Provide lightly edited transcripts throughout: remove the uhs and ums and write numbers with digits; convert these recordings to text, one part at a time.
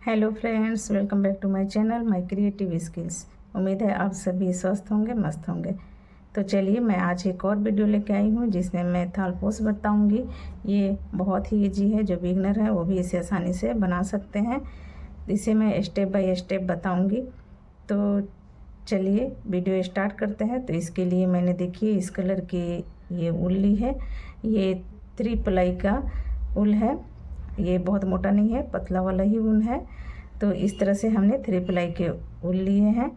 Hello friends, welcome back to my channel my creative skills. उम्मीद है आप सभी स्वस्थ होंगे, मस्त होंगे। तो चलिए, मैं आज एक और वीडियो लेके आई हूँ जिसमें मैं थालपोस बताऊँगी। ये बहुत ही इजी है, जो बिगनर है वो भी इसे आसानी से बना सकते हैं। इसे मैं स्टेप बाय स्टेप बताऊँगी। तो चलिए वीडियो स्टार्ट करते हैं। तो इसके लिए मैंने देखिए इस कलर की ये ऊन ली है। ये 3 प्लाई का ऊन है। ये बहुत मोटा नहीं है, पतला वाला ही ऊन है। तो इस तरह से हमने 3 प्लाई के ऊन लिए हैं।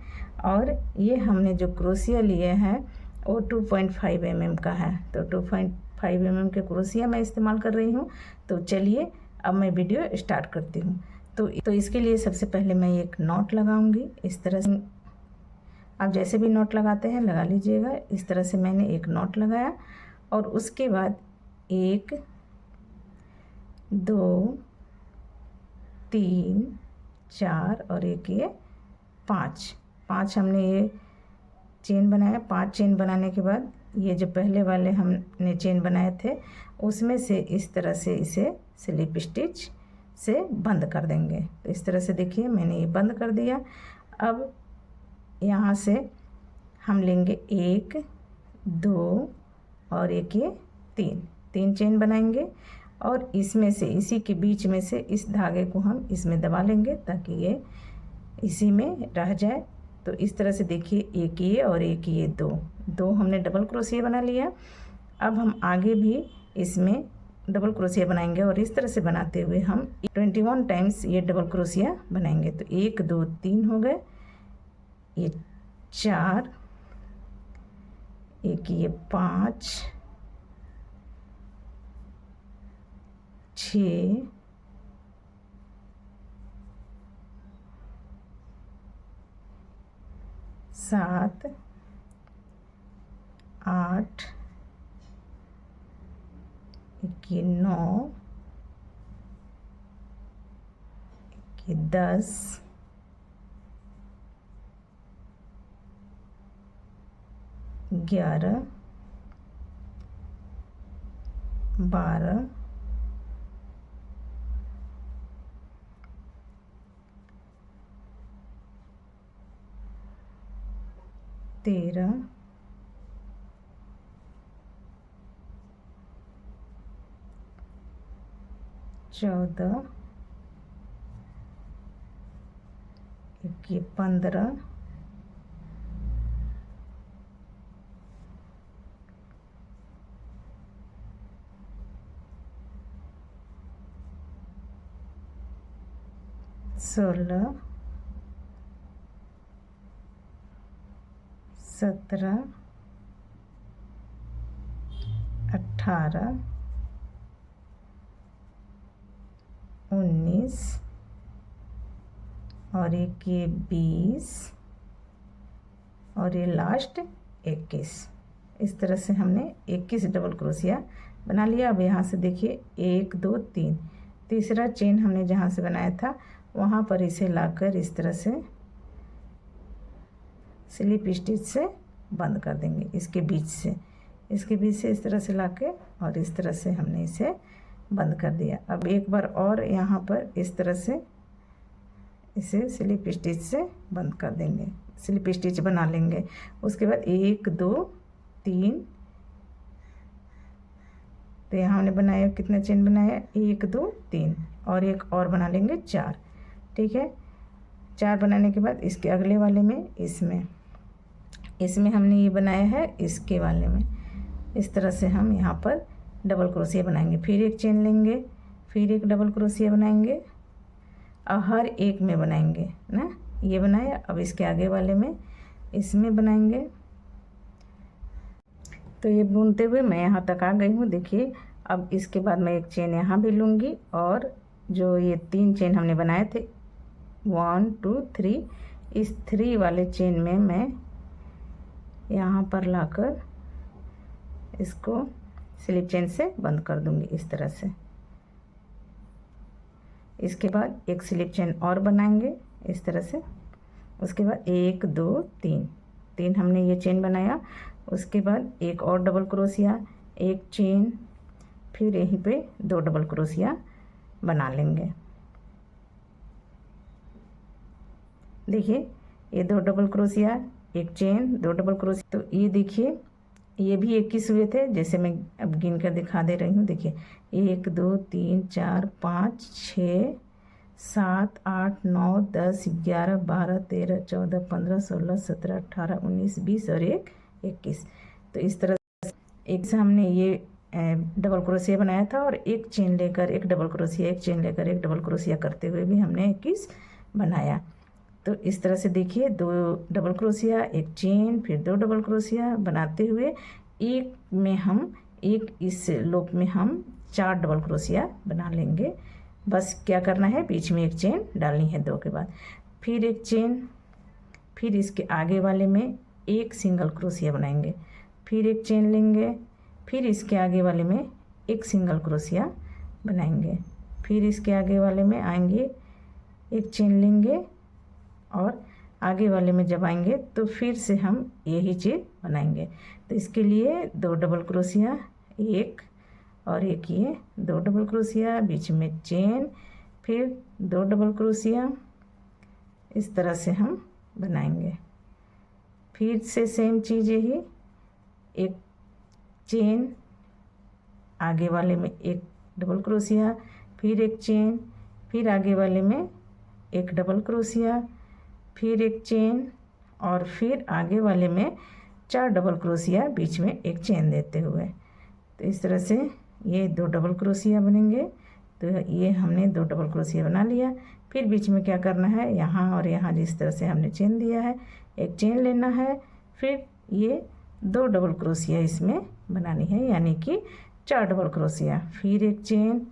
और ये हमने जो क्रोशिया लिए हैं वो 2.5 mm का है। तो 2.5 mm के क्रोशिया मैं इस्तेमाल कर रही हूँ। तो चलिए अब मैं वीडियो स्टार्ट करती हूँ। तो इसके लिए सबसे पहले मैं एक नॉट लगाऊंगी। इस तरह से आप जैसे भी नॉट लगाते हैं लगा लीजिएगा। इस तरह से मैंने एक नॉट लगाया और उसके बाद 1 2 3 4 और एक ये 5 हमने ये चेन बनाया। 5 चेन बनाने के बाद ये जो पहले वाले हमने चेन बनाए थे उसमें से इस तरह से इसे स्लिप स्टिच से बंद कर देंगे। तो इस तरह से देखिए मैंने ये बंद कर दिया। अब यहाँ से हम लेंगे 1 2 और एक ये 3 चेन बनाएंगे और इसमें से इसी के बीच में से इस धागे को हम इसमें दबा लेंगे ताकि ये इसी में रह जाए। तो इस तरह से देखिए एक ये और एक ये दो हमने डबल क्रोशिया बना लिया। अब हम आगे भी इसमें डबल क्रोशिया बनाएंगे और इस तरह से बनाते हुए हम 21 टाइम्स ये डबल क्रोशिया बनाएंगे। तो 1 2 3 हो गए, ये 4, एक ये 5 6 7 8 एक 9 एक 10 11 12 13 14 एक 15 16 17 18 19 और एक ये 20 और ये लास्ट 21। इस तरह से हमने 21 डबल क्रोशिया बना लिया। अब यहाँ से देखिए 1 2 3 तीसरा चेन हमने जहाँ से बनाया था वहाँ पर इसे लाकर इस तरह से स्लिप स्टिच से बंद कर देंगे। इसके बीच से इस तरह से लाके और इस तरह से हमने इसे बंद कर दिया। अब एक बार और यहाँ पर इस तरह से इसे स्लिप स्टिच से बंद कर देंगे, स्लिप स्टिच बना लेंगे। उसके बाद 1 2 3, तो यहाँ हमने बनाया कितना चेन बनाया 1 2 3 और एक और बना लेंगे 4। ठीक है, 4 बनाने के बाद इसके अगले वाले में इसमें हमने ये बनाया है, इसके वाले में इस तरह से हम यहाँ पर डबल क्रोशिया बनाएंगे। फिर एक चेन लेंगे, फिर एक डबल क्रोशिया बनाएंगे और हर एक में बनाएंगे ना। ये बनाया, अब इसके आगे वाले में इसमें बनाएंगे। तो ये बुनते हुए मैं यहाँ तक आ गई हूँ। देखिए अब इसके बाद मैं एक चेन यहाँ भी लूँगी और जो ये 3 चेन हमने बनाए थे 1 2 3, इस 3 वाले चेन में मैं यहाँ पर लाकर इसको स्लिप चेन से बंद कर दूँगी इस तरह से। इसके बाद एक स्लिप चेन और बनाएंगे इस तरह से। उसके बाद 1 2 3 हमने ये चेन बनाया। उसके बाद एक और डबल क्रोशिया, एक चेन, फिर यहीं पे 2 डबल क्रोशिया बना लेंगे। देखिए ये 2 डबल क्रोशिया, एक चेन, 2 डबल क्रोशिया। तो ये देखिए ये भी 21 हुए थे, जैसे मैं अब गिन कर दिखा दे रही हूँ। देखिए 1 2 3 4 5 6 7 8 9 10 11 12 13 14 15 16 17 18 19 20 और एक 21। तो इस तरह एक से हमने ये डबल क्रोशिया बनाया था और एक चेन लेकर एक डबल क्रोशिया, एक चेन लेकर एक डबल क्रोशिया करते हुए भी हमने 21 बनाया। तो इस तरह से देखिए 2 डबल क्रोशिया, एक चेन, फिर 2 डबल क्रोशिया बनाते हुए एक में हम एक इस लूप में हम 4 डबल क्रोशिया बना लेंगे। बस क्या करना है, बीच में एक चेन डालनी है 2 के बाद, फिर एक चेन, फिर इसके आगे वाले में एक सिंगल क्रोशिया बनाएंगे, फिर एक चेन लेंगे, फिर इसके आगे वाले में एक सिंगल क्रोशिया बनाएंगे, फिर इसके आगे वाले में आएंगे एक चेन लेंगे और आगे वाले में जब आएंगे तो फिर से हम यही चीज़ बनाएंगे। तो इसके लिए 2 डबल क्रोशिया, एक और एक ये 2 डबल क्रोशिया, बीच में चेन, फिर 2 डबल क्रोशिया, इस तरह से हम बनाएंगे। फिर से सेम चीज़ यही, एक चेन, आगे वाले में एक डबल क्रोशिया, फिर एक चेन, फिर आगे वाले में एक डबल क्रोशिया, फिर एक चेन और फिर आगे वाले में 4 डबल क्रोशिया, बीच में एक चेन देते हुए। तो इस तरह से ये 2 डबल क्रोशिया बनेंगे। तो ये हमने 2 डबल क्रोशिया बना लिया। फिर बीच में क्या करना है, यहाँ और यहाँ जिस तरह से हमने चेन दिया है एक चेन लेना है, फिर ये 2 डबल क्रोशिया इसमें बनानी है, यानी कि 4 डबल क्रोशिया, फिर एक चेन,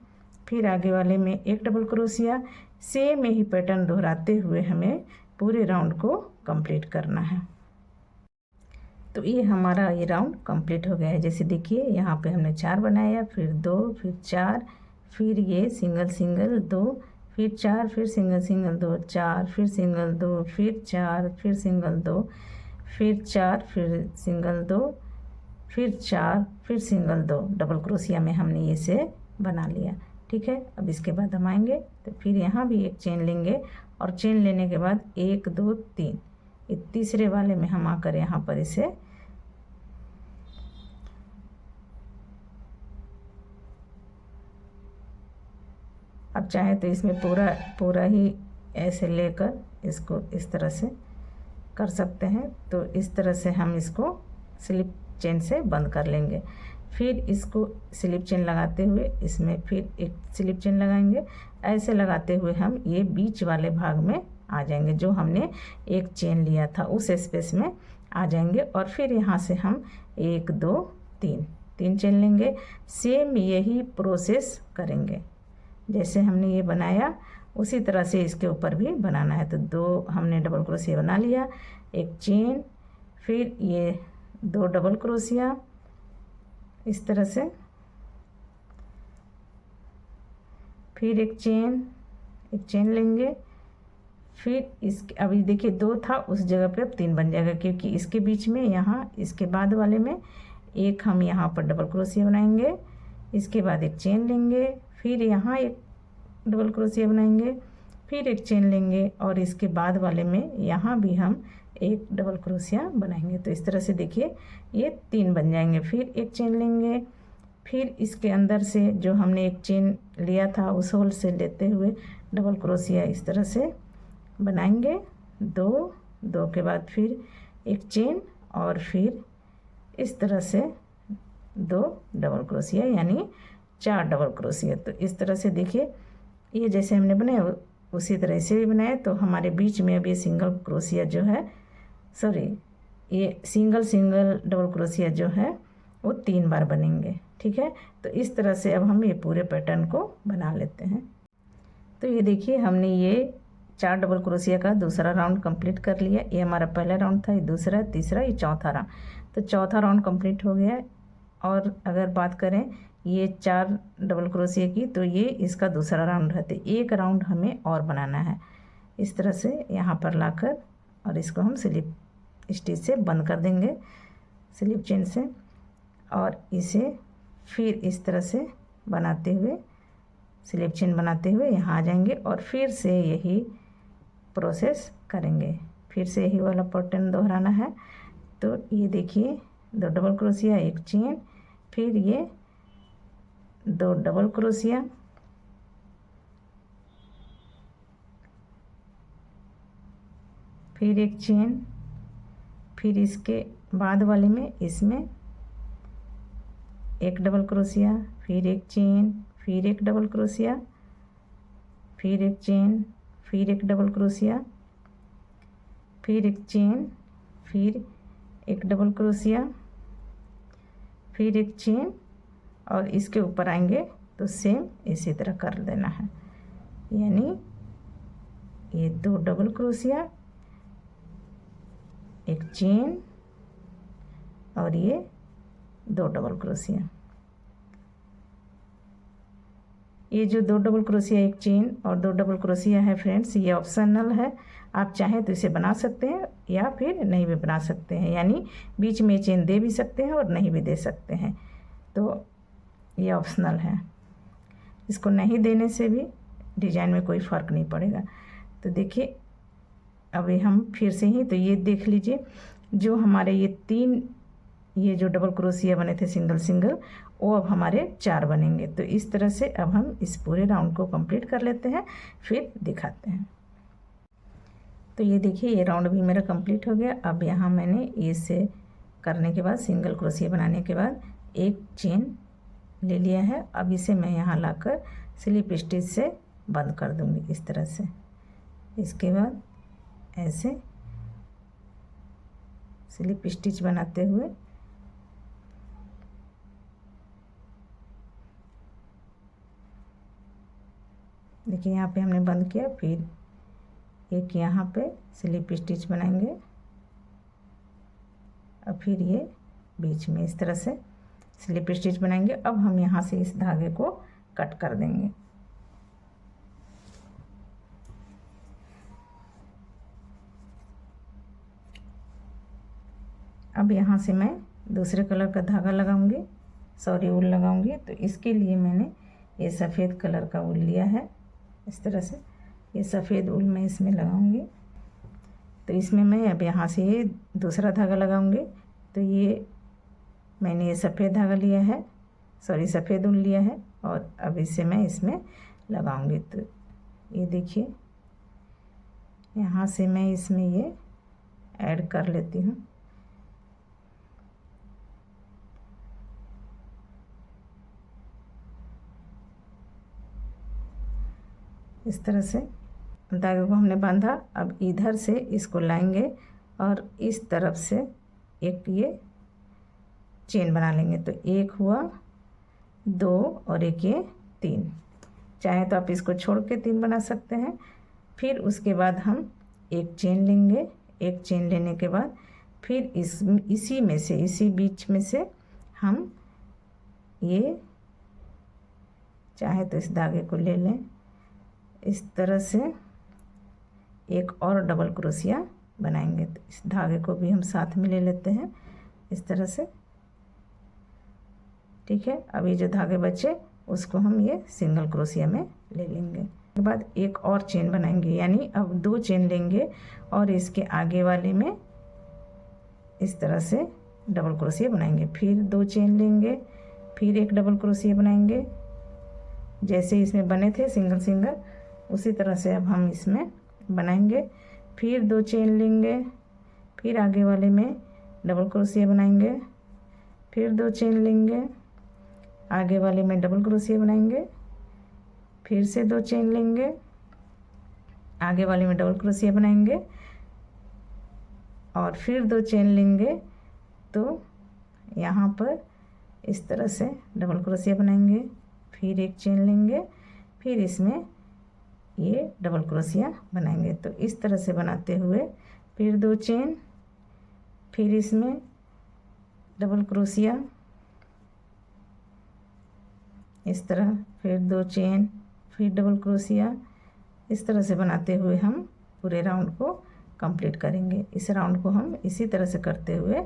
फिर आगे वाले में एक डबल क्रोशिया। सेम यही पैटर्न दोहराते हुए हमें पूरे राउंड को कंप्लीट करना है। तो ये हमारा ये राउंड कंप्लीट हो गया है। जैसे देखिए यहाँ पे हमने 4 बनाया, फिर 2, फिर 4, फिर ये सिंगल सिंगल 2, फिर 4, फिर सिंगल सिंगल 2, 4, फिर सिंगल 2, फिर 4, फिर सिंगल 2, फिर 4, फिर सिंगल 2, फिर 4, फिर सिंगल 2 डबल क्रोशिया में हमने ये से बना लिया। ठीक है, अब इसके बाद हम आएंगे तो फिर यहाँ भी एक चेन लेंगे और चेन लेने के बाद 1 2 3, ये तीसरे वाले में हम आकर यहाँ पर इसे अब चाहे तो इसमें पूरा ही ऐसे लेकर इसको इस तरह से कर सकते हैं। तो इस तरह से हम इसको स्लिप चेन से बंद कर लेंगे। फिर इसको स्लिप चेन लगाते हुए इसमें फिर एक स्लिप चेन लगाएंगे। ऐसे लगाते हुए हम ये बीच वाले भाग में आ जाएंगे, जो हमने एक चेन लिया था उस स्पेस में आ जाएंगे। और फिर यहाँ से हम 1 2 3 चेन लेंगे। सेम यही प्रोसेस करेंगे, जैसे हमने ये बनाया उसी तरह से इसके ऊपर भी बनाना है। तो 2 हमने डबल क्रोशिया बना लिया, एक चेन, फिर ये 2 डबल क्रोशिया इस तरह से, फिर एक चेन लेंगे, फिर इसके अभी देखिए 2 था उस जगह पे अब 3 बन जाएगा, क्योंकि इसके बीच में यहाँ इसके बाद वाले में एक हम यहाँ पर डबल क्रोशिया बनाएंगे, इसके बाद एक चेन लेंगे, फिर यहाँ एक डबल क्रोशिया बनाएंगे, फिर एक चेन लेंगे और इसके बाद वाले में यहाँ भी हम एक डबल क्रोशिया बनाएंगे। तो इस तरह से देखिए ये 3 बन जाएंगे। फिर एक चेन लेंगे, फिर इसके अंदर से जो हमने एक चेन लिया था उस होल से लेते हुए डबल क्रोशिया इस तरह से बनाएंगे, 2 के बाद फिर एक चेन और फिर इस तरह से 2 डबल क्रोशिया, यानी 4 डबल क्रोशिया। तो इस तरह से देखिए ये जैसे हमने बनाया उसी तरह से भी बनाया। तो हमारे बीच में अब ये सिंगल क्रोशिया जो है, ये सिंगल डबल क्रोशिया जो है वो 3 बार बनेंगे। ठीक है, तो इस तरह से अब हम ये पूरे पैटर्न को बना लेते हैं। तो ये देखिए हमने ये 4 डबल क्रोशिया का दूसरा राउंड कंप्लीट कर लिया। ये हमारा पहला राउंड था, ये दूसरा, तीसरा, ये चौथा राउंड। तो चौथा राउंड कंप्लीट हो गया। और अगर बात करें ये 4 डबल क्रोशिया की, तो ये इसका दूसरा राउंड है। तो एक राउंड हमें और बनाना है इस तरह से यहाँ पर लाकर, और इसको हम स्लिप स्टिच से बंद कर देंगे स्लिप चेन से, और इसे फिर इस तरह से बनाते हुए स्लिप चेन बनाते हुए यहाँ आ जाएंगे और फिर से यही प्रोसेस करेंगे। फिर से यही वाला पैटर्न दोहराना है। तो ये देखिए 2 डबल क्रोशिया, 1 चेन, फिर ये 2 डबल क्रोशिया, फिर 1 चेन, फिर इसके बाद वाले में इसमें 1 डबल क्रोशिया, फिर 1 चेन, फिर 1 डबल क्रोशिया, फिर 1 चेन, फिर 1 डबल क्रोशिया, फिर 1 चेन, फिर 1 डबल क्रोशिया, फिर 1 चेन, और इसके ऊपर आएंगे तो सेम इसी तरह कर देना है। यानी ये 2 डबल क्रोशिया, 1 चेन और ये 2 डबल क्रोशिया। ये जो 2 डबल क्रोशिया, 1 चेन और 2 डबल क्रोशिया है फ्रेंड्स, ये ऑप्शनल है। आप चाहें तो इसे बना सकते हैं या फिर नहीं भी बना सकते हैं, यानी बीच में चेन दे भी सकते हैं और नहीं भी दे सकते हैं। तो ये ऑप्शनल है, इसको नहीं देने से भी डिजाइन में कोई फ़र्क नहीं पड़ेगा। तो देखिए अभी हम फिर से ही, तो ये देख लीजिए जो हमारे ये 3 ये जो डबल क्रोशिया बने थे सिंगल सिंगल, वो अब हमारे 4 बनेंगे। तो इस तरह से अब हम इस पूरे राउंड को कंप्लीट कर लेते हैं, फिर दिखाते हैं। तो ये देखिए ये राउंड भी मेरा कंप्लीट हो गया। अब यहाँ मैंने इसे करने के बाद, सिंगल क्रोशिया बनाने के बाद 1 चेन ले लिया है। अब इसे मैं यहाँ लाकर स्लिप स्टिच से बंद कर दूँगी इस तरह से। इसके बाद ऐसे स्लिप स्टिच बनाते हुए देखिए यहाँ पे हमने बंद किया, फिर एक यहाँ पे स्लिप स्टिच बनाएंगे और फिर ये बीच में इस तरह से स्लिप स्टिच बनाएंगे। अब हम यहाँ से इस धागे को कट कर देंगे। अब यहाँ से मैं दूसरे कलर का धागा लगाऊंगी, सॉरी ऊल लगाऊंगी। तो इसके लिए मैंने ये सफ़ेद कलर का ऊल लिया है। इस तरह से ये सफ़ेद ऊल मैं इसमें लगाऊंगी। तो इसमें मैं अब यहाँ से ये दूसरा धागा लगाऊंगी। तो ये मैंने ये सफ़ेद धागा लिया है, सॉरी सफ़ेद ऊल लिया है, और अब इसे मैं इसमें लगाऊंगी। तो ये देखिए यहाँ से मैं इसमें ये ऐड कर लेती हूँ। इस तरह से धागे को हमने बांधा। अब इधर से इसको लाएंगे और इस तरफ से एक ये चेन बना लेंगे। तो 1 हुआ, 2 और एक ये 3। चाहे तो आप इसको छोड़ के 3 बना सकते हैं। फिर उसके बाद हम 1 चेन लेंगे। 1 चेन लेने के बाद फिर इसी में से, इसी बीच में से हम ये, चाहे तो इस धागे को ले लें, इस तरह से एक और डबल क्रोशिया बनाएंगे। तो इस धागे को भी हम साथ में ले लेते हैं इस तरह से, ठीक है। अब ये जो धागे बचे उसको हम ये सिंगल क्रोशिया में ले लेंगे। उसके बाद एक और चेन बनाएंगे, यानी अब 2 चेन लेंगे और इसके आगे वाले में इस तरह से डबल क्रोशिया बनाएंगे। फिर 2 चेन लेंगे, फिर एक डबल क्रोशिया बनाएंगे। जैसे इसमें बने थे सिंगल सिंगल, उसी तरह से अब हम इसमें बनाएंगे। फिर 2 चेन लेंगे, फिर आगे वाले में डबल क्रोशिया बनाएंगे, फिर 2 चेन लेंगे, आगे वाले में डबल क्रोशिया बनाएंगे, फिर से 2 चेन लेंगे, आगे वाले में डबल क्रोशिया बनाएंगे और फिर 2 चेन लेंगे। तो यहाँ पर इस तरह से डबल क्रोशिया बनाएंगे, फिर 1 चेन लेंगे, फिर इसमें ये डबल क्रोशिया बनाएंगे। तो इस तरह से बनाते हुए फिर 2 चेन, फिर इसमें डबल क्रोशिया, इस तरह फिर 2 चेन, फिर डबल क्रोशिया। इस तरह से बनाते हुए हम पूरे राउंड को कंप्लीट करेंगे। इस राउंड को हम इसी तरह से करते हुए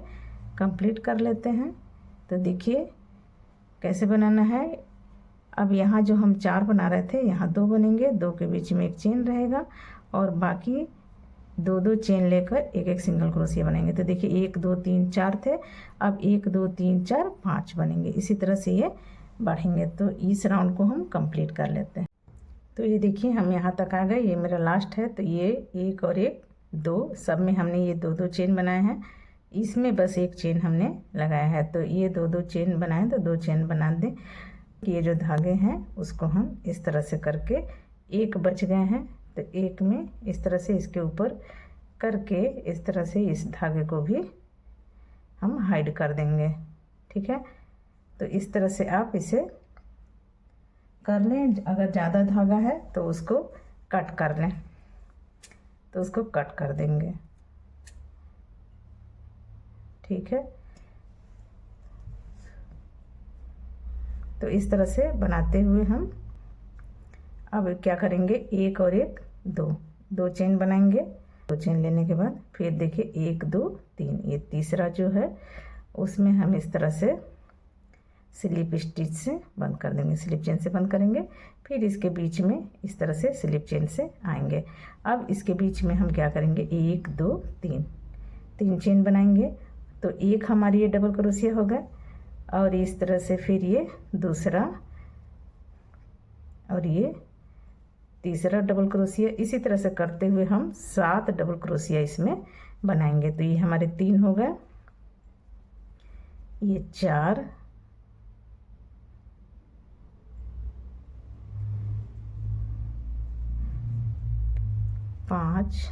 कंप्लीट कर लेते हैं। तो देखिए कैसे बनाना है। अब यहाँ जो हम 4 बना रहे थे, यहाँ 2 बनेंगे, 2 के बीच में एक चेन रहेगा और बाकी दो दो चेन लेकर एक एक सिंगल क्रोशिया बनाएंगे। तो देखिए 1 2 3 4 थे, अब 1 2 3 4 5 बनेंगे। इसी तरह से ये बढ़ेंगे। तो इस राउंड को हम कंप्लीट कर लेते हैं। तो ये देखिए हम यहाँ तक आ गए, ये मेरा लास्ट है। तो ये 1 और 1 2 सब में हमने ये दो दो चेन बनाए हैं, इसमें बस एक चेन हमने लगाया है। तो ये दो दो चेन बनाए तो 2 चेन बना दें। ये जो धागे हैं उसको हम इस तरह से करके एक बच गए हैं, तो एक में इस तरह से इसके ऊपर करके इस तरह से इस धागे को भी हम हाइड कर देंगे। ठीक है, तो इस तरह से आप इसे कर लें। अगर ज़्यादा धागा है तो उसको कट कर लें, तो उसको कट कर देंगे। ठीक है, तो इस तरह से बनाते हुए हम अब क्या करेंगे, 1 और 1 दो चेन बनाएंगे। 2 चेन लेने के बाद फिर देखिए 1 2 3, ये तीसरा जो है उसमें हम इस तरह से स्लिप स्टिच से बंद कर देंगे, स्लिप चेन से बंद करेंगे। फिर इसके बीच में इस तरह से स्लिप चेन से आएंगे। अब इसके बीच में हम क्या करेंगे, 1 2 3 चेन बनाएंगे। तो एक हमारी ये डबल क्रोशिया होगा और इस तरह से फिर ये दूसरा और ये तीसरा डबल क्रोशिया। इसी तरह से करते हुए हम 7 डबल क्रोशिया इसमें बनाएंगे। तो ये हमारे 3 हो गए, ये 4 5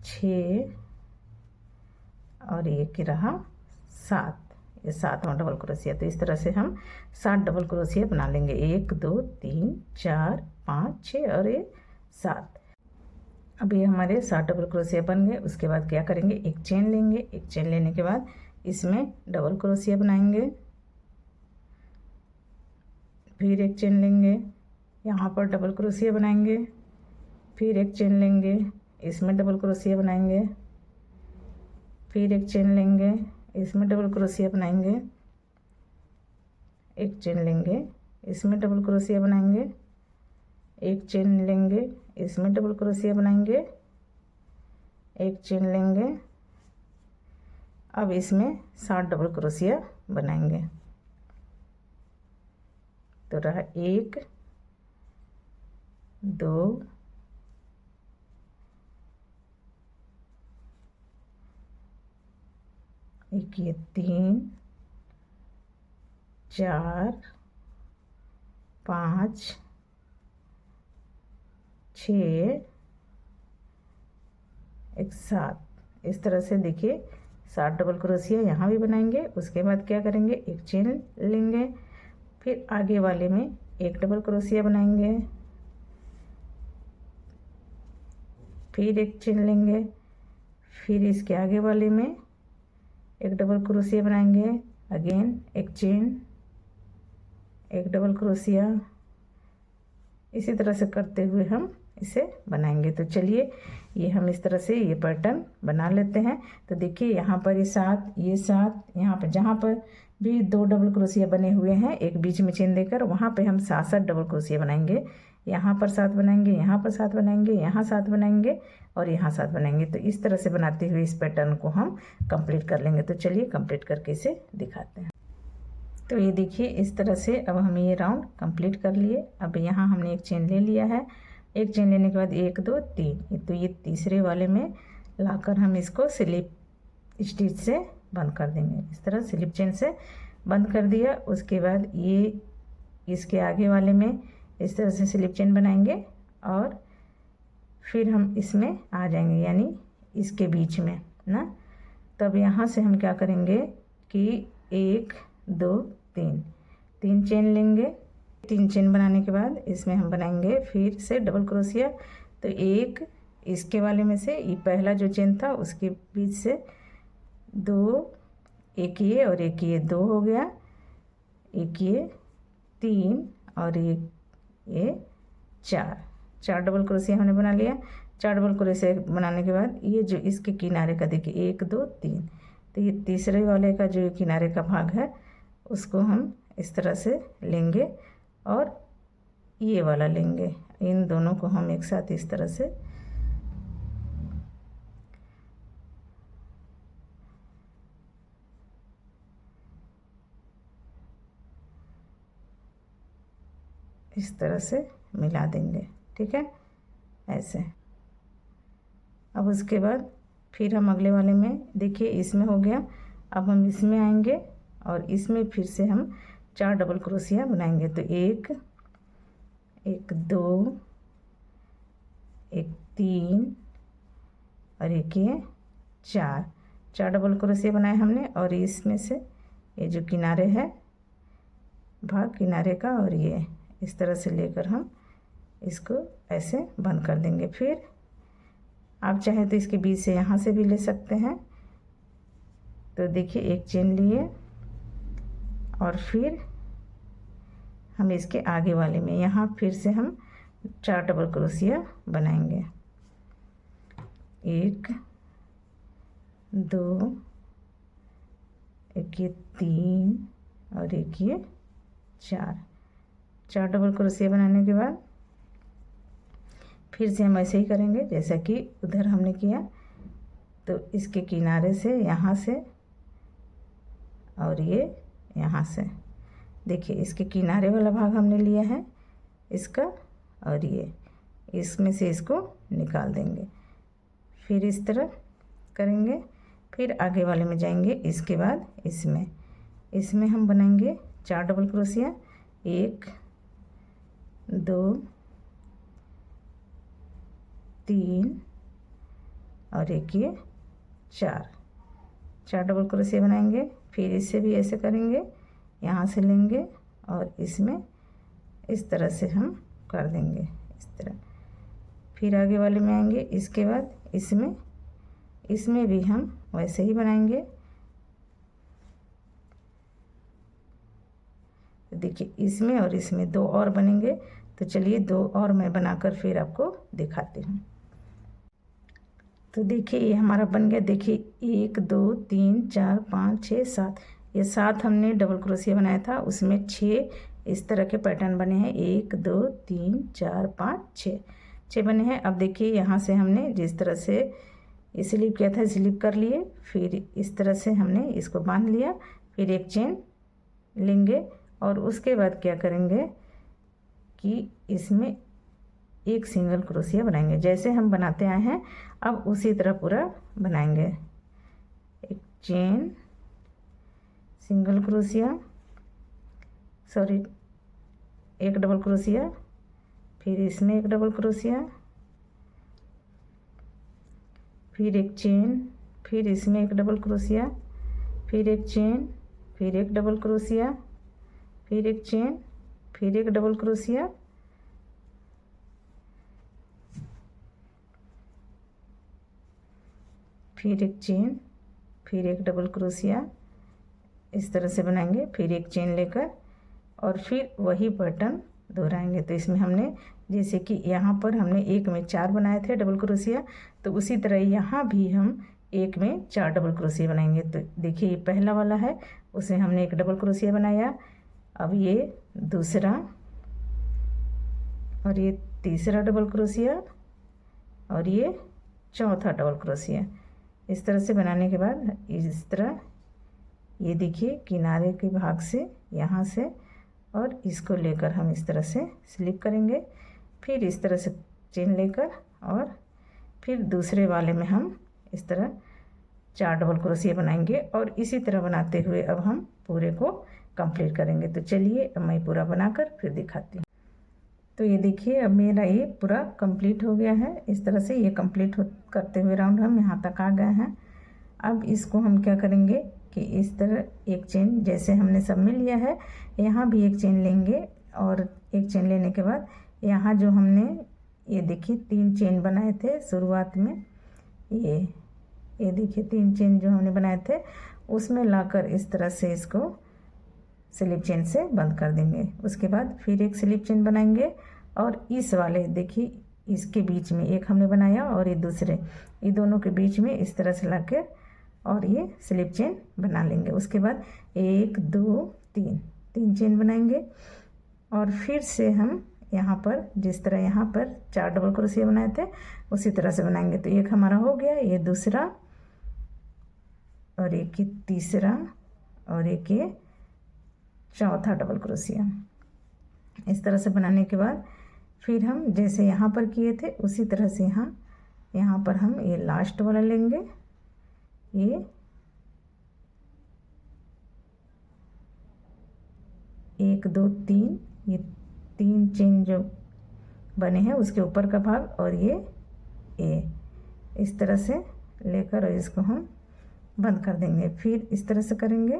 6 और एक रहा 7, ये 7वां डबल क्रोशिया। तो इस तरह से हम 7 डबल क्रोशिया बना लेंगे। 1 2 3 4 5 6 और ये 7। अब ये हमारे 7 डबल क्रोशिया बन गए। उसके बाद क्या करेंगे, एक चेन लेंगे। एक चेन लेने के बाद इसमें डबल क्रोशिया बनाएंगे। फिर एक चेन लेंगे, यहाँ पर डबल क्रोशिया बनाएंगे। फिर एक चेन लेंगे, इसमें डबल क्रोशिया बनाएंगे। फिर एक चेन लेंगे, इसमें डबल क्रोशिया बनाएंगे। एक चेन लेंगे, इसमें डबल क्रोशिया बनाएंगे। एक चेन लेंगे, इसमें डबल क्रोशिया बनाएंगे। एक चेन लेंगे, अब इसमें 7 डबल क्रोशिया बनाएंगे। तो रहा 1 2 एक, ये 3 4 5 6 एक 7। इस तरह से देखिए 7 डबल क्रोशिया यहाँ भी बनाएंगे। उसके बाद क्या करेंगे, एक चेन लेंगे। फिर आगे वाले में एक डबल क्रोशिया बनाएंगे। फिर एक चेन लेंगे। फिर इसके आगे वाले में एक डबल क्रोशिया बनाएंगे। अगेन एक चेन, एक डबल क्रोशिया। इसी तरह से करते हुए हम इसे बनाएंगे। तो चलिए ये हम इस तरह से ये पैटर्न बना लेते हैं। तो देखिए यहाँ पर ये 7 यहाँ पर जहाँ पर भी 2 डबल क्रोशिया बने हुए हैं एक बीच में चेन देकर, वहाँ पे हम 7 डबल क्रोशिया बनाएंगे। यहाँ पर 7 बनाएंगे, यहाँ पर 7 बनाएंगे, यहाँ 7 बनाएंगे और यहाँ 7 बनाएंगे। तो इस तरह से बनाते हुए इस पैटर्न को हम कंप्लीट कर लेंगे। तो चलिए कंप्लीट करके इसे दिखाते हैं। तो ये देखिए इस तरह से अब हम ये राउंड कंप्लीट कर लिए। अब यहाँ हमने एक चेन ले लिया है। एक चेन लेने के बाद 1 2 3, तो ये तीसरे वाले में लाकर हम इसको स्लिप स्टिच से बंद कर देंगे। इस तरह स्लिप चेन से बंद कर दिया। उसके बाद ये इसके आगे वाले में इस तरह से स्लिप चेन बनाएंगे और फिर हम इसमें आ जाएंगे, यानी इसके बीच में ना। तब यहाँ से हम क्या करेंगे कि 1 2 3 चेन लेंगे। 3 चेन बनाने के बाद इसमें हम बनाएंगे फिर से डबल क्रोशिया। तो एक इसके वाले में से ये पहला जो चेन था उसके बीच से 2, एक ये और एक ये 2 हो गया, एक ये 3 और एक ये 4 डबल क्रोशिया हमने बना लिया। 4 डबल क्रोशिया बनाने के बाद ये जो इसके किनारे का देखिए 1 2 3, तो ये तीसरे वाले का जो किनारे का भाग है उसको हम इस तरह से लेंगे और ये वाला लेंगे। इन दोनों को हम एक साथ इस तरह से इस तरह से मिला देंगे, ठीक है, ऐसे। अब उसके बाद फिर हम अगले वाले में, देखिए इसमें हो गया। अब हम इसमें आएंगे और इसमें फिर से हम 4 डबल क्रोशिया बनाएंगे। तो एक, एक 2, एक 3 और एक ये 4 डबल क्रोशिया बनाए हमने। और इसमें से ये जो किनारे है, भाग किनारे का, और ये इस तरह से लेकर हम इसको ऐसे बंद कर देंगे। फिर आप चाहे तो इसके बीच से यहाँ से भी ले सकते हैं। तो देखिए एक चेन लिए और फिर हम इसके आगे वाले में यहाँ फिर से हम 4 डबल क्रोशिया बनाएंगे। 1 2, एक ये 3 और एक ये 4 डबल क्रोशिया बनाने के बाद फिर से हम ऐसे ही करेंगे जैसा कि उधर हमने किया। तो इसके किनारे से यहाँ से और ये यहाँ से, देखिए इसके किनारे वाला भाग हमने लिया है इसका, और ये इसमें से इसको निकाल देंगे। फिर इस तरह करेंगे, फिर आगे वाले में जाएंगे। इसके बाद इसमें हम बनाएंगे 4 डबल क्रोशिया। 1 2 3 और एक ये 4 डबल क्रोशिया बनाएंगे। फिर इससे भी ऐसे करेंगे, यहाँ से लेंगे और इसमें इस तरह से हम कर देंगे, इस तरह। फिर आगे वाले में आएंगे। इसके बाद इसमें भी हम वैसे ही बनाएंगे। देखिए इसमें और इसमें 2 और बनेंगे। तो चलिए 2 और मैं बनाकर फिर आपको दिखाती हूँ। तो देखिए ये हमारा बन गया। देखिए 1 2 3 4 5 6 7, ये 7 हमने डबल क्रोशिया बनाया था, उसमें 6 इस तरह के पैटर्न बने हैं। 1 2 3 4 5 6 बने हैं। अब देखिए यहाँ से हमने जिस तरह से स्लिप किया था, स्लिप कर लिए। फिर इस तरह से हमने इसको बांध लिया। फिर एक चेन लेंगे और उसके बाद क्या करेंगे कि इसमें एक सिंगल क्रोशिया बनाएंगे, जैसे हम बनाते आए हैं। अब उसी तरह पूरा बनाएंगे। एक चेन, सिंगल क्रोशिया, सॉरी एक डबल क्रोशिया, फिर इसमें एक डबल क्रोशिया, फिर एक चेन, फिर इसमें एक डबल क्रोशिया, फिर एक चेन, फिर एक डबल क्रोशिया, फिर एक चेन, फिर एक डबल क्रोशिया, फिर एक चेन, फिर एक डबल क्रोशिया, इस तरह से बनाएंगे। फिर एक चेन लेकर और फिर वही पैटर्न दोहराएंगे। तो इसमें हमने जैसे कि यहाँ पर हमने एक में 4 बनाए थे डबल क्रोशिया, तो उसी तरह यहाँ भी हम एक में 4 डबल क्रोशिया बनाएंगे। तो देखिए ये पहला वाला है, उसे हमने एक डबल क्रोशिया बनाया। अब ये दूसरा और ये तीसरा डबल क्रोशिया और ये चौथा डबल क्रोशिया। इस तरह से बनाने के बाद इस तरह ये देखिए किनारे के भाग से यहाँ से और इसको लेकर हम इस तरह से स्लिप करेंगे। फिर इस तरह से चेन लेकर और फिर दूसरे वाले में हम इस तरह 4 डबल क्रोशिया बनाएंगे और इसी तरह बनाते हुए अब हम पूरे को कंप्लीट करेंगे। तो चलिए अब मैं पूरा बनाकर फिर दिखाती हूँ। तो ये देखिए अब मेरा ये पूरा कंप्लीट हो गया है। इस तरह से ये कंप्लीट करते हुए राउंड हम यहाँ तक आ गए हैं। अब इसको हम क्या करेंगे कि इस तरह एक चेन जैसे हमने सब में लिया है, यहाँ भी एक चेन लेंगे और एक चेन लेने के बाद यहाँ जो हमने ये देखिए 3 चेन बनाए थे शुरुआत में, ये देखिए 3 चेन जो हमने बनाए थे उसमें लाकर इस तरह से इसको स्लिप चेन से बंद कर देंगे। उसके बाद फिर एक स्लिप चेन बनाएंगे और इस वाले देखिए इसके बीच में एक हमने बनाया और ये दूसरे, ये दोनों के बीच में इस तरह से लाकर और ये स्लिप चेन बना लेंगे। उसके बाद 1 2 3 चेन बनाएंगे और फिर से हम यहाँ पर जिस तरह यहाँ पर 4 डबल क्रोशिया बनाए थे उसी तरह से बनाएंगे। तो एक हमारा हो गया, ये दूसरा और एक ही तीसरा और एक ये चौथा डबल क्रोशिया। इस तरह से बनाने के बाद फिर हम जैसे यहाँ पर किए थे उसी तरह से यहाँ पर हम ये लास्ट वाला लेंगे, ये 1 2 3, ये 3 चेन जो बने हैं उसके ऊपर का भाग और ये इस तरह से लेकर और इसको हम बंद कर देंगे। फिर इस तरह से करेंगे,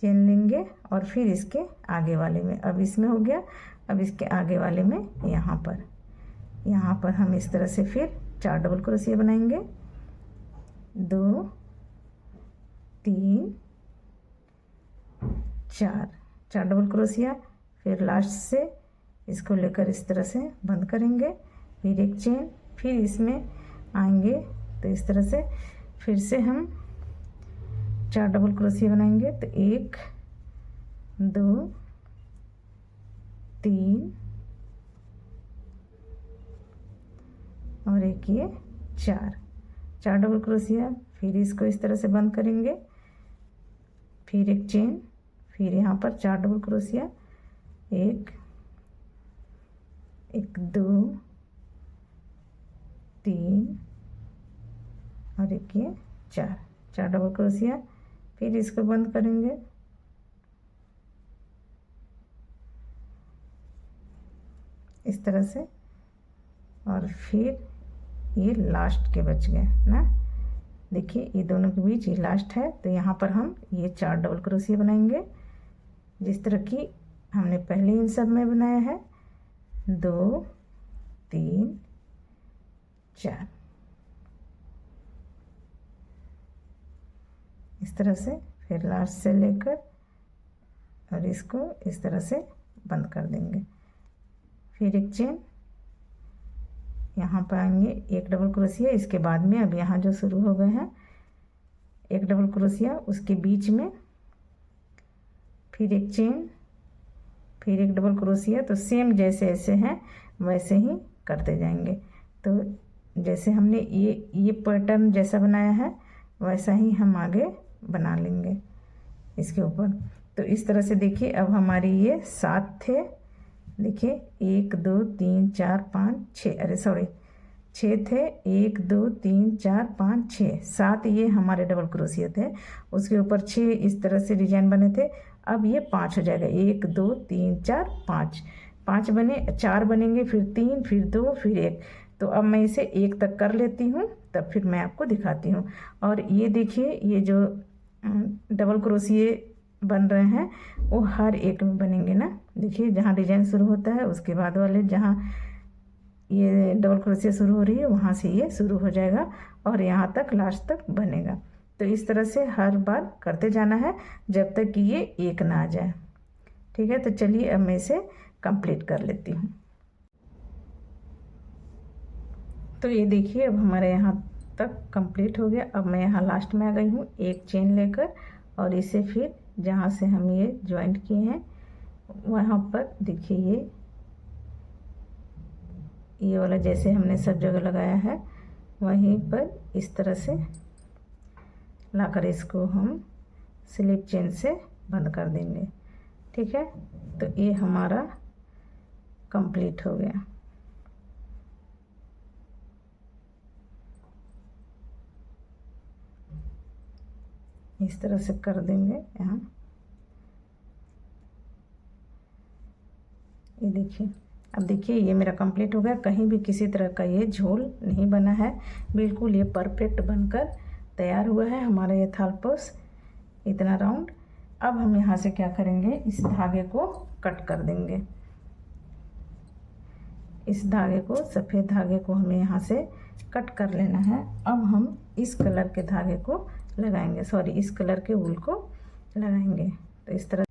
चेन लेंगे और फिर इसके आगे वाले में, अब इसमें हो गया, अब इसके आगे वाले में यहाँ पर हम इस तरह से फिर 4 डबल क्रोशिया बनाएंगे, 2 3 4 डबल क्रोशिया। फिर लास्ट से इसको लेकर इस तरह से बंद करेंगे, फिर एक चेन, फिर इसमें आएंगे तो इस तरह से फिर से हम 4 डबल क्रोशिया बनाएंगे। तो 1 2 3 और एक ये 4 डबल क्रोशिया। फिर इसको इस तरह से बंद करेंगे, फिर एक चेन, फिर यहाँ पर 4 डबल क्रोशिया, 1 2 3 और एक ये 4 डबल क्रोशिया। फिर इसको बंद करेंगे, इस तरह से, और फिर ये लास्ट के बच गए ना, देखिए ये दोनों के बीच ये लास्ट है। तो यहाँ पर हम ये 4 डबल क्रोशिया बनाएंगे जिस तरह की हमने पहले इन सब में बनाया है, 2 3 4 इस तरह से। फिर लास्ट से लेकर और इसको इस तरह से बंद कर देंगे, फिर एक चेन, यहाँ पर आएंगे 1 डबल क्रोशिया, इसके बाद में अब यहाँ जो शुरू हो गए हैं 1 डबल क्रोशिया उसके बीच में, फिर एक चेन, फिर 1 डबल क्रोशिया। तो सेम जैसे ऐसे हैं वैसे ही करते जाएंगे। तो जैसे हमने ये पैटर्न जैसा बनाया है वैसा ही हम आगे बना लेंगे इसके ऊपर। तो इस तरह से देखिए अब हमारी ये 7 थे, देखिए 1 2 3 4 5 6, अरे सॉरी 6 थे, 1 2 3 4 5 6 7 ये हमारे डबल क्रोशिया थे, उसके ऊपर 6 इस तरह से डिजाइन बने थे। अब ये 5 हो जाएगा, 1 2 3 4 5 बने, 4 बनेंगे, फिर 3 फिर 2 फिर 1। तो अब मैं इसे 1 तक कर लेती हूँ, तब फिर मैं आपको दिखाती हूँ। और ये देखिए ये जो डबल क्रोशिये बन रहे हैं वो हर एक में बनेंगे ना, देखिए जहाँ डिजाइन शुरू होता है उसके बाद वाले जहाँ ये डबल क्रोशिया शुरू हो रही है वहाँ से ये शुरू हो जाएगा और यहाँ तक लास्ट तक बनेगा। तो इस तरह से हर बार करते जाना है जब तक कि ये 1 ना आ जाए। ठीक है, तो चलिए अब मैं इसे कंप्लीट कर लेती हूँ। तो ये देखिए अब हमारे यहाँ तक कंप्लीट हो गया। अब मैं यहाँ लास्ट में आ गई हूँ एक चेन लेकर, और इसे फिर जहाँ से हम ये ज्वाइंट किए हैं वहाँ पर देखिए ये वाला जैसे हमने सब जगह लगाया है वहीं पर इस तरह से लाकर इसको हम स्लिप चेन से बंद कर देंगे। ठीक है, तो ये हमारा कंप्लीट हो गया। इस तरह से कर देंगे यहाँ, ये देखिए। अब देखिए ये मेरा कंप्लीट हो गया, कहीं भी किसी तरह का ये झोल नहीं बना है, बिल्कुल ये परफेक्ट बनकर तैयार हुआ है हमारा ये थालपोस इतना राउंड। अब हम यहाँ से क्या करेंगे, इस धागे को कट कर देंगे। इस धागे को, सफ़ेद धागे को हमें यहाँ से कट कर लेना है। अब हम इस कलर के धागे को लगाएंगे, सॉरी इस कलर के वूल को लगाएंगे। तो इस तरह,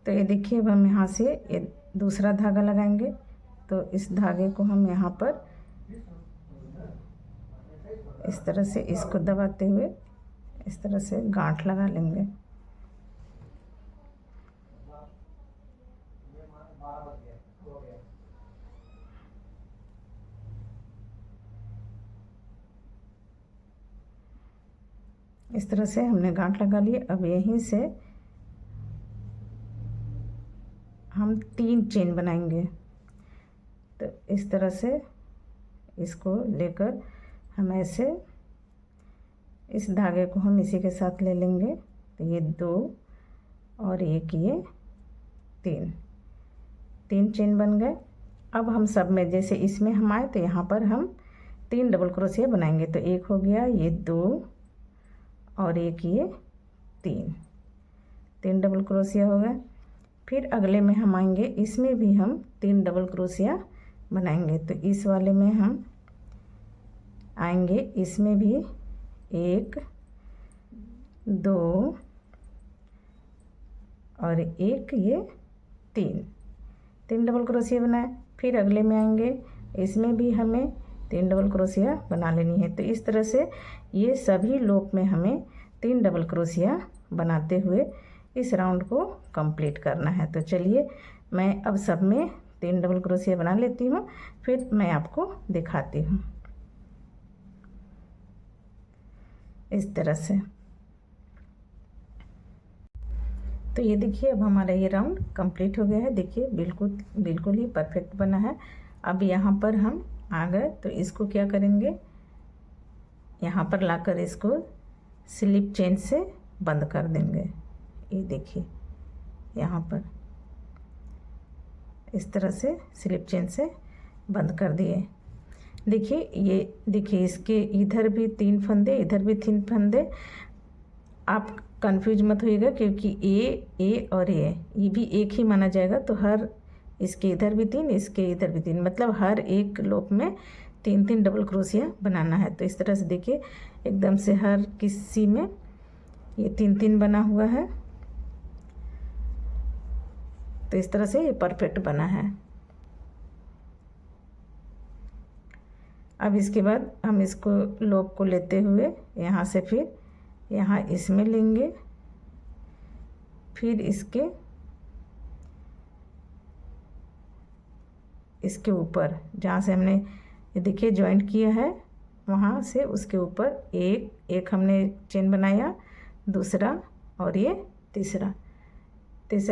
तो ये देखिए अब हम यहाँ से ये दूसरा धागा लगाएंगे। तो इस धागे को हम यहाँ पर इस तरह से इसको दबाते हुए इस तरह से गांठ लगा लेंगे। इस तरह से हमने गांठ लगा लिए। अब यहीं से हम हम 3 चेन बनाएंगे। तो इस तरह से इसको लेकर हम ऐसे इस धागे को हम इसी के साथ ले लेंगे। तो ये 2 और एक ये 3 चेन बन गए। अब हम सब में जैसे इसमें हम आए तो यहाँ पर हम 3 डबल क्रोशिया बनाएंगे। तो एक हो गया, ये 2 और एक ये 3 डबल क्रोशिया हो गए। फिर अगले में हम आएंगे, इसमें भी हम 3 डबल क्रोशिया बनाएंगे। तो इस वाले में हम आएंगे, इसमें भी 1 2 और एक ये 3 डबल क्रोशिया बनाए। फिर अगले में आएंगे, इसमें भी हमें 3 डबल क्रोशिया बना लेनी है। तो इस तरह से ये सभी लूप में हमें 3 डबल क्रोशिया बनाते हुए इस राउंड को कंप्लीट करना है। तो चलिए मैं अब सब में 3 डबल क्रोशिया बना लेती हूँ, फिर मैं आपको दिखाती हूँ। इस तरह से तो ये देखिए, अब हमारा ये राउंड कंप्लीट हो गया है। देखिए बिल्कुल ही परफेक्ट बना है। अब यहाँ पर हम आ गए तो इसको क्या करेंगे, यहाँ पर लाकर इसको स्लिप चेन से बंद कर देंगे। ये देखिए यहाँ पर इस तरह से स्लिप चेन से बंद कर दिए। देखिए ये देखिए, इसके इधर भी 3 फंदे, इधर भी 3 फंदे। आप कंफ्यूज मत होइएगा, क्योंकि ए और ये भी एक ही माना जाएगा। तो हर इसके इधर भी 3, इसके इधर भी 3, मतलब हर एक लूप में 3 डबल क्रोशिया बनाना है। तो इस तरह से देखिए एकदम से हर किसी में ये 3 बना हुआ है। तो इस तरह से ये परफेक्ट बना है। अब इसके बाद हम इसको लूप को लेते हुए यहाँ से फिर यहाँ इसमें लेंगे, फिर इसके ऊपर जहाँ से हमने ये देखिए जॉइंट किया है, वहाँ से उसके ऊपर एक हमने चेन बनाया, दूसरा और ये तीसरा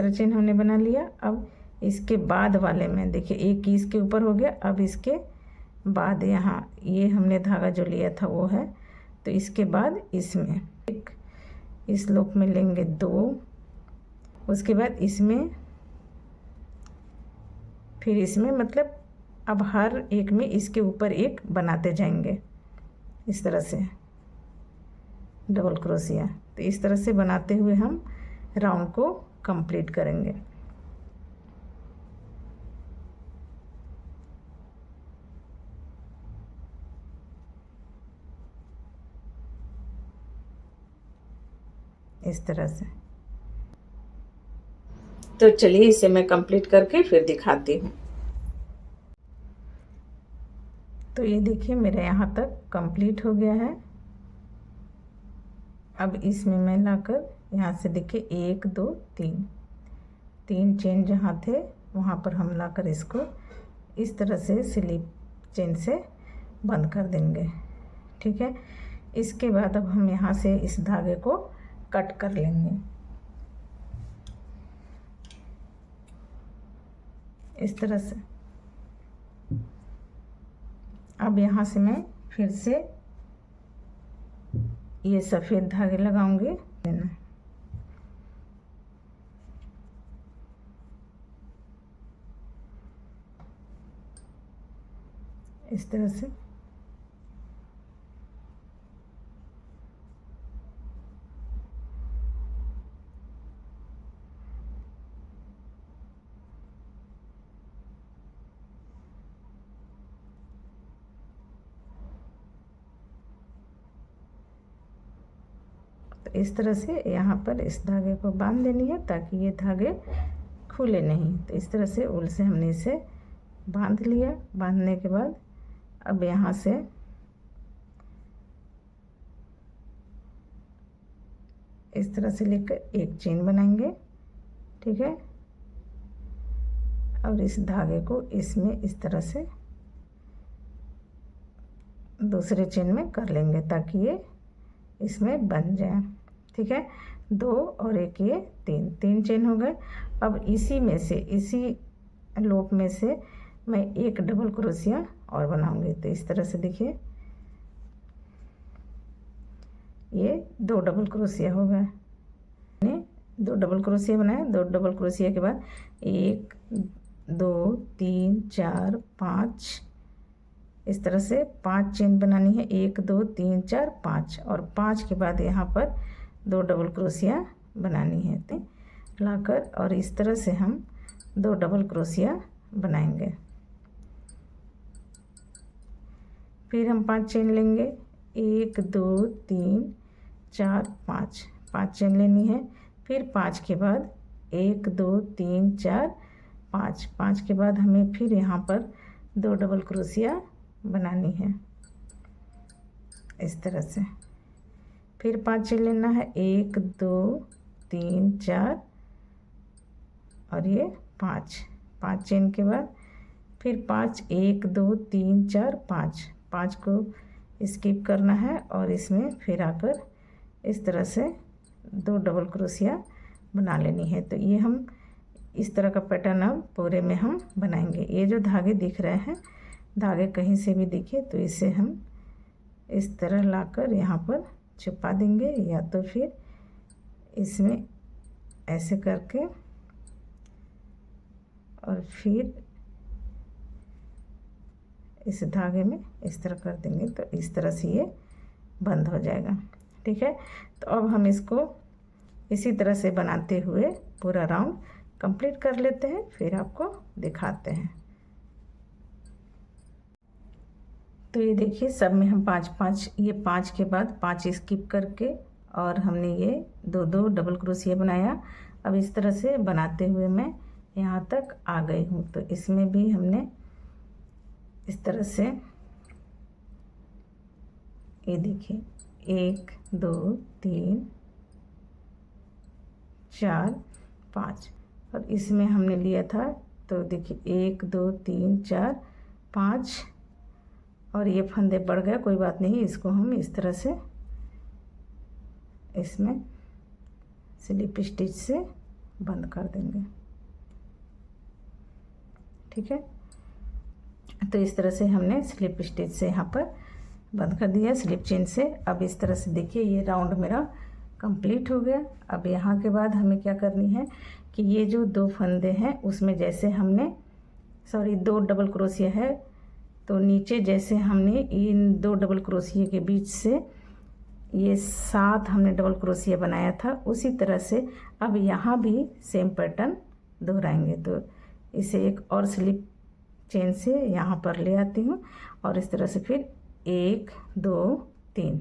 चेन हमने बना लिया। अब इसके बाद वाले में देखिए एक इसके ऊपर हो गया। अब इसके बाद यहाँ ये हमने धागा जो लिया था वो है। तो इसके बाद इसमें इस लूप में लेंगे 2, उसके बाद इसमें, फिर इसमें, मतलब अब हर एक में इसके ऊपर एक बनाते जाएंगे इस तरह से डबल क्रोशिया। तो इस तरह से बनाते हुए हम राउंड को कंप्लीट करेंगे। इस तरह से। तो चलिए इसे मैं कंप्लीट करके फिर दिखाती हूँ। तो ये देखिए मेरा यहाँ तक कंप्लीट हो गया है। अब इसमें मैं लाकर यहाँ से देखिए 1 2 3 चेन जहाँ थे वहाँ पर हम लाकर इसको इस तरह से स्लिप चेन से बंद कर देंगे। ठीक है। इसके बाद अब हम यहाँ से इस धागे को कट कर लेंगे इस तरह से। अब यहाँ से मैं फिर से ये सफ़ेद धागे लगाऊंगी। इस तरह से तो इस तरह से यहाँ पर इस धागे को बांध देनी है ताकि ये धागे खुले नहीं। तो इस तरह से उल से हमने इसे बांध लिया। बांधने के बाद अब यहाँ से इस तरह से लेकर एक चेन बनाएंगे। ठीक है। और इस धागे को इसमें इस तरह से दूसरे चेन में कर लेंगे ताकि ये इसमें बन जाए। ठीक है। दो और एक ये तीन चेन हो गए। अब इसी में से, इसी लूप में से मैं एक डबल क्रोशिया और बनाऊंगी। तो इस तरह से देखिए ये 2 डबल क्रोशिया हो गए। मैंने 2 डबल क्रोशिया बनाए। 2 डबल क्रोशिया के बाद 1 2 3 4 5 इस तरह से 5 चेन बनानी है। 1 2 3 4 5 और 5 के बाद यहाँ पर 2 डबल क्रोशिया बनानी है। तो लाकर और इस तरह से हम 2 डबल क्रोशिया बनाएंगे। फिर हम 5 चेन लेंगे। 1 2 3 4 5 चेन लेनी है। फिर 5 के बाद 1 2 3 4 5 के बाद हमें फिर यहाँ पर 2 डबल क्रोशिया बनानी है इस तरह से। फिर 5 चेन लेना है। 1 2 3 4 और ये 5 चेन के बाद फिर 5 1 2 3 4 5 को स्किप करना है और इसमें फिर आकर इस तरह से 2 डबल क्रोशिया बना लेनी है। तो ये हम इस तरह का पैटर्न अब पूरे में हम बनाएंगे। ये जो धागे दिख रहे हैं, धागे कहीं से भी दिखे तो इसे हम इस तरह लाकर यहाँ पर छुपा देंगे, या तो फिर इसमें ऐसे करके और फिर इस धागे में इस तरह कर देंगे। तो इस तरह से ये बंद हो जाएगा। ठीक है, तो अब हम इसको इसी तरह से बनाते हुए पूरा राउंड कंप्लीट कर लेते हैं, फिर आपको दिखाते हैं। तो ये देखिए सब में हम 5 ये 5 के बाद 5 स्किप करके और हमने ये 2 डबल क्रोशिया बनाया। अब इस तरह से बनाते हुए मैं यहाँ तक आ गई हूँ। तो इसमें भी हमने इस तरह से ये देखिए 1 2 3 4 5 और इसमें हमने लिया था। तो देखिए 1 2 3 4 5 और ये फंदे बढ़ गए, कोई बात नहीं, इसको हम इस तरह से इसमें स्लिप स्टिच से बंद कर देंगे। ठीक है, तो इस तरह से हमने स्लिप स्टिच से यहाँ पर बंद कर दिया स्लिप चेन से। अब इस तरह से देखिए ये राउंड मेरा कंप्लीट हो गया। अब यहाँ के बाद हमें क्या करनी है कि ये जो 2 फंदे हैं उसमें जैसे हमने 2 डबल क्रोशिया है, तो नीचे जैसे हमने इन 2 डबल क्रोशिया के बीच से ये 7 हमने डबल क्रोशिया बनाया था, उसी तरह से अब यहाँ भी सेम पैटर्न दोहराएंगे। तो इसे एक और स्लिप चेन से यहाँ पर ले आती हूँ और इस तरह से फिर 1 2 3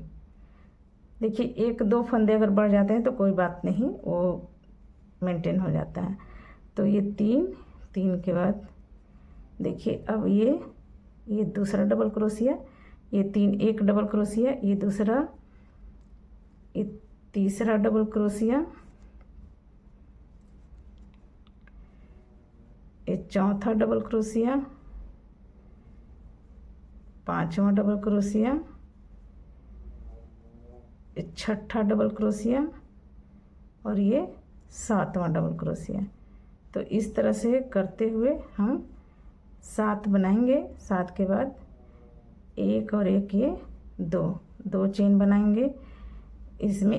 देखिए 1 2 फंदे अगर बढ़ जाते हैं तो कोई बात नहीं, वो मेंटेन हो जाता है। तो ये 3 के बाद देखिए अब ये दूसरा डबल क्रोशिया, ये 1 डबल क्रोशिया, ये दूसरा, ये तीसरा डबल क्रोशिया, ये चौथा डबल क्रोशिया, 5वां डबल क्रोशिया, ये 6ठा डबल क्रोशिया और ये 7वां डबल क्रोशिया। तो इस तरह से करते हुए हम 7 बनाएंगे। 7 के बाद 1 और 1 ये 2 चेन बनाएंगे, इसमें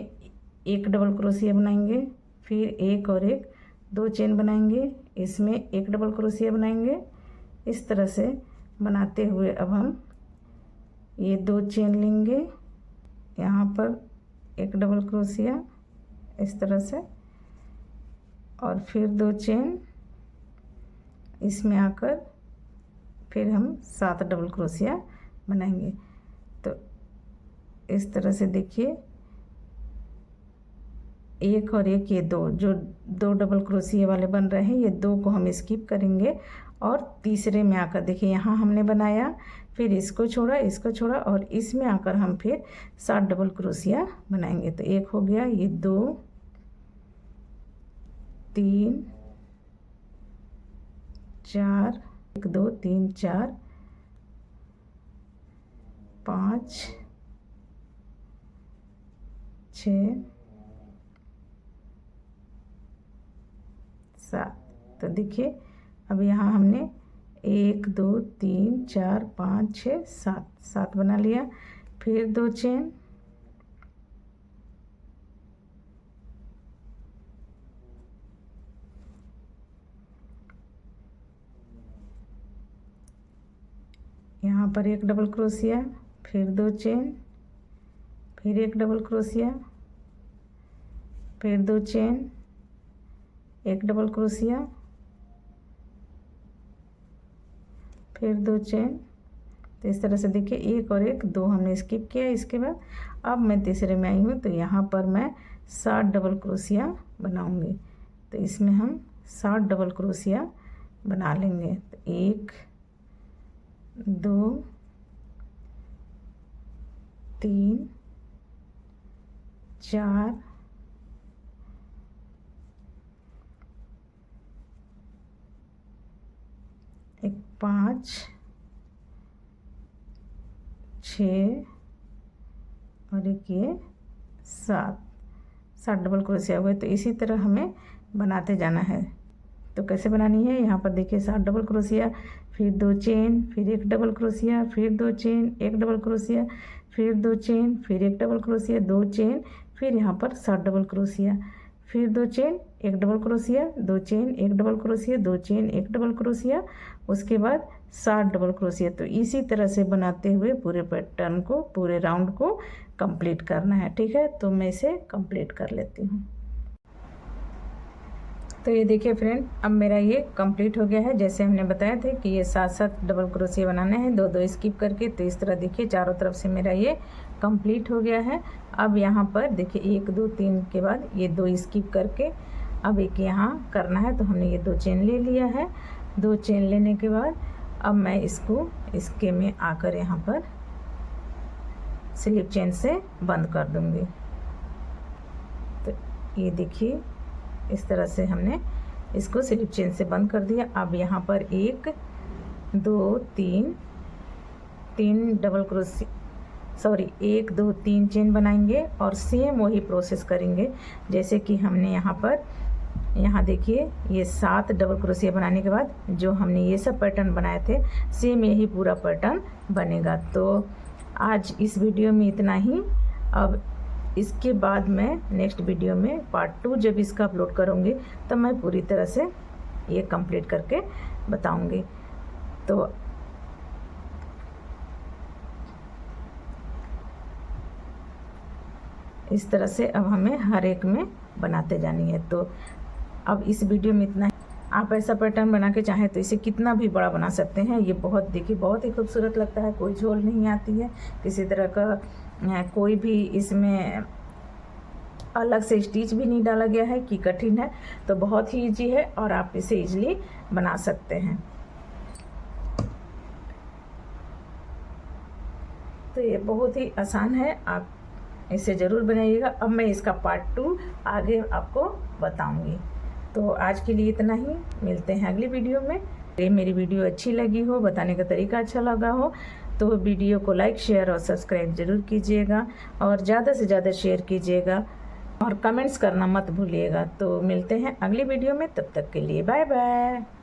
1 डबल क्रोशिया बनाएंगे, फिर 1 और 1 2 चेन बनाएंगे, इसमें 1 डबल क्रोशिया बनाएंगे। इस तरह से बनाते हुए अब हम ये 2 चेन लेंगे, यहाँ पर 1 डबल क्रोशिया इस तरह से और फिर 2 चेन, इसमें आकर फिर हम 7 डबल क्रोशिया बनाएंगे। तो इस तरह से देखिए 1 और 1 ये 2 डबल क्रोशिया वाले बन रहे हैं, ये 2 को हम स्किप करेंगे और तीसरे में आकर देखिए यहाँ हमने बनाया, फिर इसको छोड़ा और इसमें आकर हम फिर 7 डबल क्रोशिया बनाएंगे। तो 1 हो गया, ये 2 3 4 1 2 3 4 5 6 7। तो देखिए अब यहाँ हमने 1 2 3 4 5 6 7 बना लिया। फिर 2 चेन, यहाँ पर 1 डबल क्रोशिया, फिर 2 चेन, फिर 1 डबल क्रोशिया, फिर 2 चेन, 1 डबल क्रोशिया, फिर 2 चेन। तो इस तरह से देखिए 1 और 1 2 हमने स्किप किया। इसके बाद अब मैं तीसरे में आई हूँ, तो यहाँ पर मैं 60 डबल क्रोशिया बनाऊंगी। तो इसमें हम 60 डबल क्रोशिया बना लेंगे। तो 1 2 3 4 5 6 और एक ये 7 डबल क्रोशिया हुए। तो इसी तरह हमें बनाते जाना है। तो कैसे बनानी है, यहाँ पर देखिए 60 डबल क्रोशिया, फिर 2 चेन, फिर 1 डबल क्रोशिया, फिर 2 चेन, 1 डबल क्रोशिया, फिर 2 चेन, फिर 1 डबल क्रोशिया, 2 चेन, फिर यहाँ पर 60 डबल क्रोशिया, फिर 2 chain, 1 double crochet, 2 chain, 1 double crochet, 2 chain, 1 double crochet, उसके बाद 60 डबल क्रोशिया। तो इसी तरह से बनाते हुए पूरे पैटर्न को, पूरे राउंड को कंप्लीट करना है। ठीक है, तो मैं इसे कंप्लीट कर लेती हूँ। तो ये देखिए फ्रेंड, अब मेरा ये कंप्लीट हो गया है। जैसे हमने बताया था कि ये 7 डबल क्रोशिया बनाने हैं, 2 स्किप करके। तो इस तरह देखिए चारों तरफ से मेरा ये कंप्लीट हो गया है। अब यहाँ पर देखिए 1 2 3 के बाद ये 2 स्किप करके अब एक यहाँ करना है। तो हमने ये 2 चेन ले लिया है। 2 चेन लेने के बाद अब मैं इसको इसके में आकर यहाँ पर स्लिप चेन से बंद कर दूँगी। तो ये देखिए इस तरह से हमने इसको स्लिप चेन से बंद कर दिया। अब यहाँ पर 1 2 3 डबल क्रोशिया, 1 2 3 चेन बनाएंगे और सेम वही प्रोसेस करेंगे जैसे कि हमने यहाँ देखिए ये 7 डबल क्रोशिया बनाने के बाद जो हमने ये सब पैटर्न बनाए थे, सेम यही पूरा पैटर्न बनेगा। तो आज इस वीडियो में इतना ही। अब इसके बाद मैं नेक्स्ट वीडियो में पार्ट 2 जब इसका अपलोड करूँगी तब मैं पूरी तरह से ये कंप्लीट करके बताऊँगी। तो इस तरह से अब हमें हर एक में बनाते जानी है। तो अब इस वीडियो में इतना ही। आप ऐसा पैटर्न बना के चाहें तो इसे कितना भी बड़ा बना सकते हैं। ये बहुत देखिए बहुत ही खूबसूरत लगता है, कोई झोल नहीं आती है, किसी तरह का कोई भी इसमें अलग से स्टिच भी नहीं डाला गया है कि कठिन है। तो बहुत ही इजी है और आप इसे इजीली बना सकते हैं। तो ये बहुत ही आसान है, आप इसे ज़रूर बनाइएगा। अब मैं इसका पार्ट 2 आगे आपको बताऊंगी। तो आज के लिए इतना ही, मिलते हैं अगली वीडियो में। ये मेरी वीडियो अच्छी लगी हो, बताने का तरीका अच्छा लगा हो तो वीडियो को लाइक शेयर और सब्सक्राइब ज़रूर कीजिएगा और ज़्यादा से ज़्यादा शेयर कीजिएगा और कमेंट्स करना मत भूलिएगा। तो मिलते हैं अगली वीडियो में, तब तक के लिए बाय बाय।